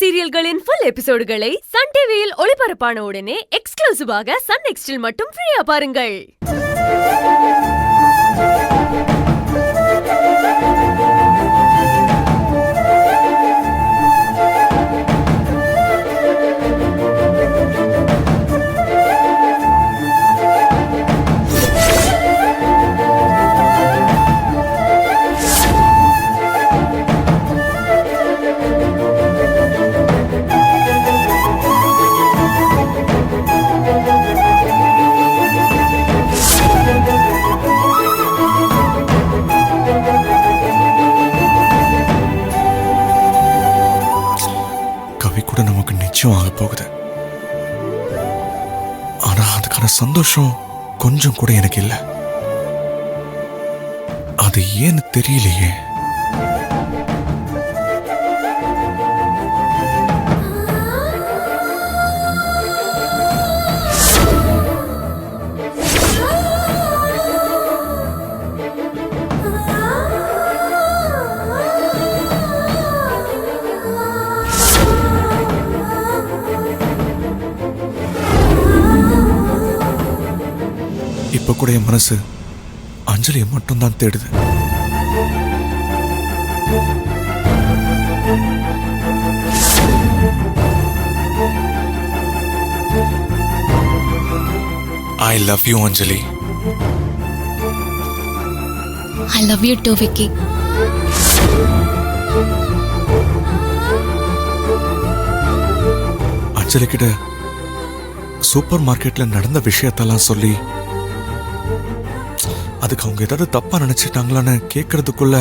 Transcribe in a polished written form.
சீரியல்களின் full எபிசோடுகளை Sun டிவியில் ஒளிபரப்பான உடனே எக்ஸ்க்ளூசிவாக சன் நெக்ஸ்டில் மட்டும் ஃப்ரீயா பாருங்கள். கூட நமக்கு நிச்சயம் ஆக போகுது. ஆனா அதுக்கான சந்தோஷம் கொஞ்சம் கூட எனக்கு இல்ல. அது ஏன்னு தெரியலையே. இப்ப கூட என் மனசு அஞ்சலியை மட்டும்தான் தேடுது. I love you, Anjali. I love you too, Vicky. அஞ்சலி கிட்ட சூப்பர் மார்க்கெட்ல நடந்த விஷயத்தெல்லாம் சொல்லி அதுக்கு அவங்க ஏதாவது தப்பா நினைச்சிட்டாங்களான்னு கேட்கறதுக்குள்ள